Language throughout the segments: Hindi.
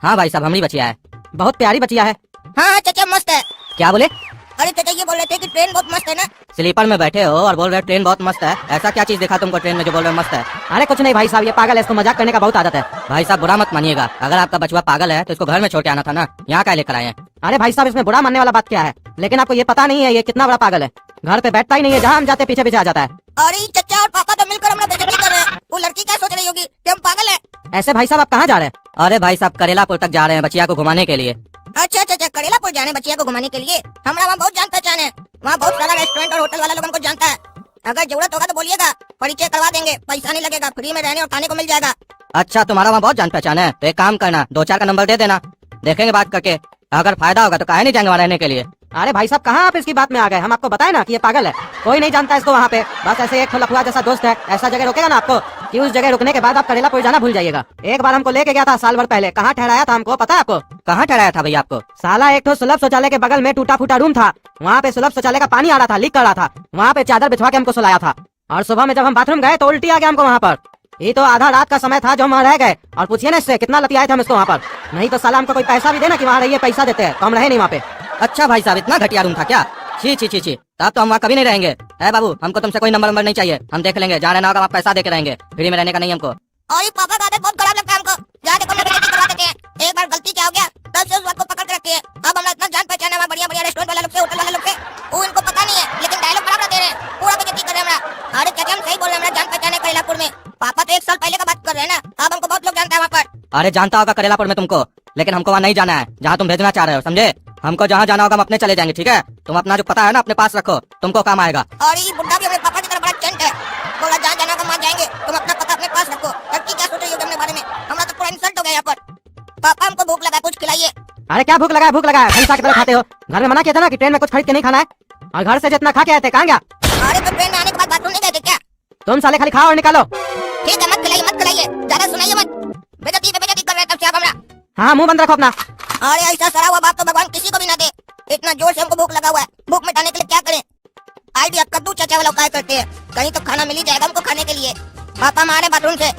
हाँ भाई साहब, हमारी बचिया है। बहुत प्यारी बचिया है। हाँ चाचा मस्त है। क्या बोले? अरे चाचा ये बोल रहे थे कि ट्रेन बहुत मस्त है ना। स्लीपर में बैठे हो और बोल रहे ट्रेन बहुत मस्त है। ऐसा क्या चीज दिखा तुमको ट्रेन में जो बोल रहे मस्त है? अरे कुछ नहीं भाई साहब, ये पागल है, इसको मजाक करने का बहुत आदत है। भाई साहब बुरा मत मानिएगा, अगर आपका बचवा पागल है तो इसको घर में छोड़ के आना था ना, यहाँ क्या लेकर आए हैं? अरे भाई साहब, इसमें बुरा मानने वाला बात क्या है? लेकिन आपको ये पता नहीं है ये कितना बड़ा पागल है। घर पे बैठता ही नहीं है, जहाँ हम जाते पीछे पीछे आ जाता है। अरे चाचा और पापा तो मिलकर हमारा बेइज्जती कर रहे हैं। वो लड़की क्या सोच रही होगी कि हम पागल है? ऐसे भाई साहब आप कहाँ जा रहे हैं? अरे भाई साहब करेलापुर तक जा रहे हैं बचिया को घुमाने के लिए। अच्छा चाचा, करेलापुर जाने बचिया को घुमाने के लिए। हमारा वहाँ बहुत जान पहचान है, वहाँ बहुत सारा रेस्टोरेंट और होटल वाला लोग हमको जानता है। अगर जरूरत होगा तो बोलिएगा, परिचय करवा देंगे, पैसा नहीं लगेगा, फ्री में रहने और खाने को मिल जाएगा। अच्छा तुम्हारा वहाँ बहुत जान पहचान है, तो एक काम करना, 2-4 का नंबर दे देना, देखेंगे बात करके, अगर फायदा होगा तो काहे नहीं जाएंगे वहाँ रहने के लिए। अरे भाई साहब कहाँ आप इसकी बात में आ गए? हम आपको बताए ना कि ये पागल है, कोई नहीं जानता इसको वहाँ पे। बस ऐसे एक लफुआ जैसा दोस्त है, ऐसा जगह रोकेगा ना आपको कि उस जगह रुकने के बाद आप करेलापुर जाना भूल जाइएगा। एक बार हमको लेके गया था साल भर पहले, कहाँ ठहराया था हमको पता है आपको? कहाँ ठहराया था भैया आपको? साला एक तो सुलभ शौचालय के बगल में टूटा फूटा रूम था, वहाँ पे सुलभ शौचालय का पानी आ रहा था, लीक कर रहा था, वहाँ पे चादर बिछवा के हमको सुलाया था। और सुबह में जब हम बाथरूम गए तो उल्टी आ गया हमको वहाँ पर। ये तो आधा रात का समय था जो हम वहाँ रह गए, और पूछिए ना इससे कितना लतियाए थे हम इसको वहाँ पर। नहीं तो साला हमको कोई पैसा भी देना कि वहाँ रहिए, पैसा देते हैं तो हम रहे नहीं वहाँ पे। अच्छा भाई साहब इतना घटिया रूम था क्या? छी छी छी छी, तब तो हम वहाँ कभी नहीं रहेंगे। है बाबू, हमको तुमसे कोई नंबर नहीं चाहिए, हम देख लेंगे, जहाँ रहना होगा आप पैसा दे के रहेंगे, फ्री में रहने का नहीं हमको। और ये पापा का आदत बहुत खराब लगता है हमको, जहाँ देखो बेइज्जती करवा देते हैं। एक बार गलती क्या हो गया तब से उस बात को पकड़ के रखी है। अब हमारा इतना जान पहचान है बढ़िया बढ़िया रेस्टोरेंट वाला लोग से, होटल वाले लोग से, वो इनको पता नहीं है, लेकिन डायलॉग बराबर दे रहे हैं, पूरा बेइज्जती कर रहे हैं हमारा। अरे चाचा हम सही बोल रहे हैं, हमारा जान पहचान है करेलापुर में। पापा तो 1 साल पहले का बात कर रहे हैं ना, अब हमको बहुत लोग जानते हैं वहाँ पर। अरे जानता होगा करेलापुर में तुमको, लेकिन हमको वहाँ नहीं जाना है जहाँ तुम भेजना चाह रहे हो, समझे? हमको जहाँ जाना होगा हम अपने चले जाएंगे, ठीक है? तुम अपना जो पता है ना अपने पास रखो, तुमको काम आएगा। और ये बुढ़ा भी अपने पापा की तरह बड़ा चंट है, बोला जहाँ जाना होगा वहाँ जाएंगे, तुम अपना पता अपने पास रखो। लड़की क्या सोच रही होगी अपने बारे में? हमारा तो पूरा इंसल्ट हो गया यहाँ पर। पापा हमको भूख लगा, कुछ खिलाइए। अरे क्या भूख लगा है? भूख लगा है भैंसा की तरह खाते हो। घर में मना किया था ना कि ट्रेन में कुछ खरीद के नहीं खाना है, और घर से जितना खा के आए थे कहाँ गया? अरे तो ट्रेन में आने के बाद बाथरूम नहीं गए थे क्या? तुम साले खाली खाओ और निकालो। ठीक है, मत खिलाइए, ज्यादा सुनाइए मत। बेइज्जती पे बेइज्जती कर रहे हैं तब से आप हमारा। हाँ मुंह बंद रखो अपना। अरे ऐसा सड़ा हुआ बाप तो भगवान किसी को भी ना दे। इतना जोर से हमको भूख लगा हुआ है, भूख मिटाने के लिए क्या करें? आइडिया कद्दू चाचा वाला उपाय करते हैं, कहीं तो खाना मिल ही जाएगा हमको खाने के लिए। पापा हमारे बाथरूम से।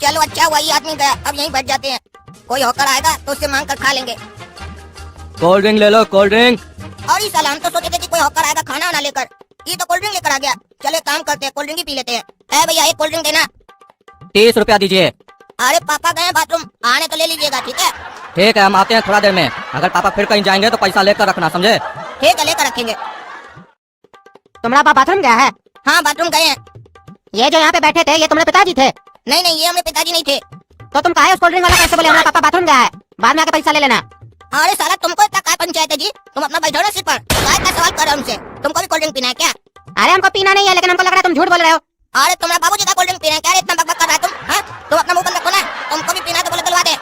चलो अच्छा हुआ ये आदमी गया, अब यहीं बैठ जाते हैं, कोई होकर आएगा तो उससे मांग कर खा लेंगे। कोल्ड ड्रिंक ले लो, कोल्ड ड्रिंक। और इस साल हम तो सोचे थे कि कोई होकर आएगा खाना ना लेकर, ये तो कोल्ड ड्रिंक लेकर आ गया। चलो एक काम करते हैं, कोल्ड ड्रिंक ही पी लेते हैं। है भैया एक कोल्ड ड्रिंक देना। 30 रुपया दीजिए। अरे पापा गए बाथरूम, आने तो ले लीजिएगा, ठीक है? ठीक है हम आते हैं थोड़ा देर में, अगर पापा फिर कहीं जाएंगे तो पैसा लेकर रखना, समझे? ठीक है लेकर रखेंगे। तुम्हारा पापा बाथरूम गया है? हाँ बाथरूम गए हैं। ये जो यहाँ पे बैठे थे ये तुम्हारे पिताजी थे? नहीं ये हमारे पिताजी नहीं थे। तो तुम काहे उस कोल्ड ड्रिंक वाला कैसे बोले हमारा पापा बाथरूम गया है, बाद में आके पैसा ले लेना। अरे साला तुमको इतना काय पंचायत है जी, तुम अपना बैठो ना सिर पर, काय का सवाल कर रहे हो हमसे? तुमको भी कोल्ड ड्रिंक पीना है क्या? अरे हमको पीना नहीं है, लेकिन हमको लग रहा है तुम झूठ बोल रहे हो। अरे तुम्हारा बाबूजी का कोल्ड ड्रिंक पीना है क्या? इतना बकबक कर रहा है तुम? हाँ तुम अपना मुंह बंद रखो ना, तुमको भी पीना है तो बोले दिलवा दे,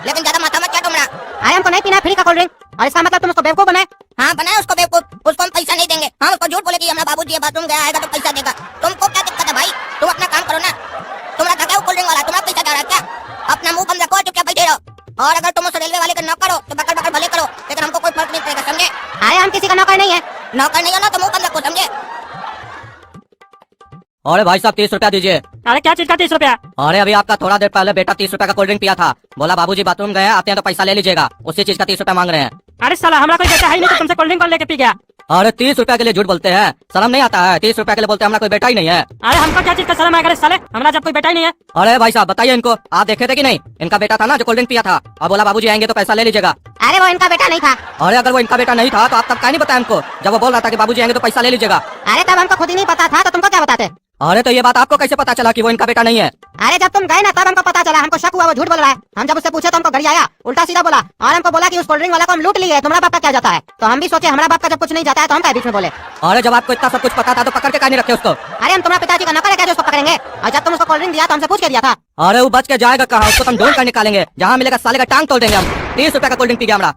लेकिन ज्यादा माथा मत चाटो मेरा। अरे हमको नहीं पीना फ्री का कोल्ड ड्रिंक, और इसका मतलब तुम उसको बेवकूफ बनाए? हाँ बनाए उसको बेवकूफ, उसको हम पैसा नहीं देंगे। हाँ उसको झूठ बोले कि हमारा बाबूजी बाथरूम गया आएगा तो पैसा देगा। तुमको क्या दिक्कत है भाई? तुम अपना काम करो ना, तुम्हारा था क्या वो कोल्ड ड्रिंक वाला? तुम्हारा पैसा जा रहा है क्या? अपना मुंह बंद रखो, चुपचाप बैठे रहो। और अगर तुम उस रेलवे वाले का नौकर हो तो बकर बकर भले करो, लेकिन हमको कोई फर्क नहीं पड़ेगा, समझे? अरे हम किसी का नौकर नहीं है। नौकर नहीं हो ना तो मुंह बंद रखो, समझे? अरे भाई साहब 30 रुपया दीजिए। अरे क्या चीज का 30 रुपया? अरे अभी आपका थोड़ा देर पहले बेटा 30 रुपया का कोल्ड ड्रिंक पिया था, बोला बाबूजी बाथरूम गए आते हैं तो पैसा ले लीजिएगा, उसी चीज का 30 रुपया मांग रहे हैं। अरे साला हमारा कोई बेटा है ही नहीं तो तुमसे कोल्ड ड्रिंक कौन लेके पी गया? अरे 30 रुपया के लिए झूठ बोलते हैं, शर्म नहीं आता है? 30 रुपया के लिए बोलते हैं हमारा कोई बेटा ही नहीं है। अरे हमको क्या चीज का शर्म आएगा साले, हमारा जब कोई बेटा ही नहीं है। अरे भाई साहब बताइए इनको, आप देखे थे कि नहीं? इनका बेटा था ना जो कोल्ड ड्रिंक पिया था, और बोला बाबूजी आएंगे तो पैसा ले लीजिएगा। अरे वो इनका बेटा नहीं था। अरे अगर वो इनका बेटा नहीं था तो आप तब क्या नहीं बताया हमको, जब वो बोल रहा था कि बाबूजी आएंगे तो पैसा ले लीजिएगा? अरे तब हमको खुद ही नहीं पता था तो तुमको क्या बताते? अरे तो ये बात आपको कैसे पता चला कि वो इनका बेटा नहीं है? अरे जब तुम गए ना तब हमको पता चला, हमको शक हुआ वो झूठ बोल रहा है। हम जब उससे पूछे तो हमको गरियाया, उल्टा सीधा बोला, और हमको बोला कि उस कोल्ड ड्रिंक वाला को हम लूट लिए, तुम्हारा बाप का क्या जाता है? तो हम भी सोचे हमारा बाप का जब कुछ नहीं जाता है तो हम क्या बीच में बोले। अरे जब आपको इतना सब कुछ पता था तो पकड़ के क्या नहीं रखे उसको? अरे हम तुम्हारा पिताजी का नौकर है क्या जो उसको पकड़ेंगे? और जब तुम उसको कोल्ड ड्रिंक दिया तो हमसे पूछ के दिया था। अरे वो बच के जाएगा कहाँ? उसको तो हम ढूंढ कर निकालेंगे, जहाँ मिलेगा साले का टांग तोड़ देंगे हम। 30 रुपया का कोल्ड ड्रिंक पी गया हमारा।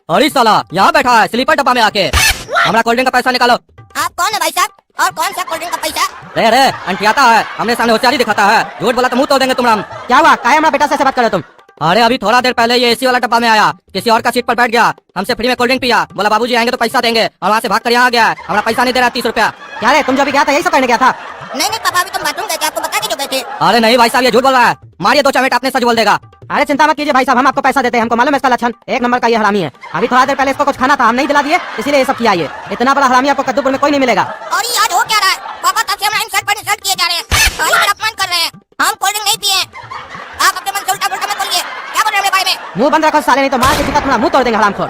अरे साला यहाँ बैठा है स्लीपर डब्बा में आके, हमारा कोल्ड ड्रिंक का पैसा निकालो। आप कौन है भाई साहब, और कौन सा कोल्ड ड्रिंक का पैसा? रे अंठियाता है, हमने सामने होशियारी दिखाता है, झूठ बोला तो मुंह तोड़ देंगे तुम्हारा। क्या हुआ? काहे हमारा बेटा से ऐसे बात कर रहे हो तुम? अरे अभी थोड़ा देर पहले ये एसी वाला डब्बा में आया, किसी और का सीट पर बैठ गया, हमसे फ्री में कोल्ड ड्रिंक पिया, बोला बाबूजी आएंगे तो पैसा देंगे, और वहाँ से भाग कर यहाँ आ गया है, हमारा पैसा नहीं दे रहा 30 रुपया। क्या रे, तुम जो भी गया था यही सब करने गया था? नहीं नहीं पापा, अभी तुम बाथरूम गए थे, आपको बता के जो गए थे। अरे नहीं भाई साहब, ये झूठ बोल रहा है, मारिए 2 चमेट अपने सच बोल देगा। अरे चिंता मत कीजिए भाई साहब, हम आपको पैसा देते हैं, हमको मालूम है इसका लक्षण, 1 नंबर का ये हरामी है। अभी थोड़ा देर पहले इसको कुछ खाना था, हम नहीं दिला दिए, इसीलिए ये सब किया। ये इतना बड़ा हरामी आपको कद्दूपुर में कोई नहीं मिलेगा। और ये आज हो क्या रहा है? पापा तब से हमें इंसल्ट पर इंसल्ट किए जा रहे हैं, और ये मेरा अपमान कर रहे हैं। हम कोल्ड ड्रिंक नहीं पिए। आप अपने मन से उल्टा पुल्टा मत बोलिए। क्या बोल रहे हैं मेरे बारे में? मुंह बंद रखो साले, नहीं तो मार के जितना मुंह तोड़ देंगे हरामखोर।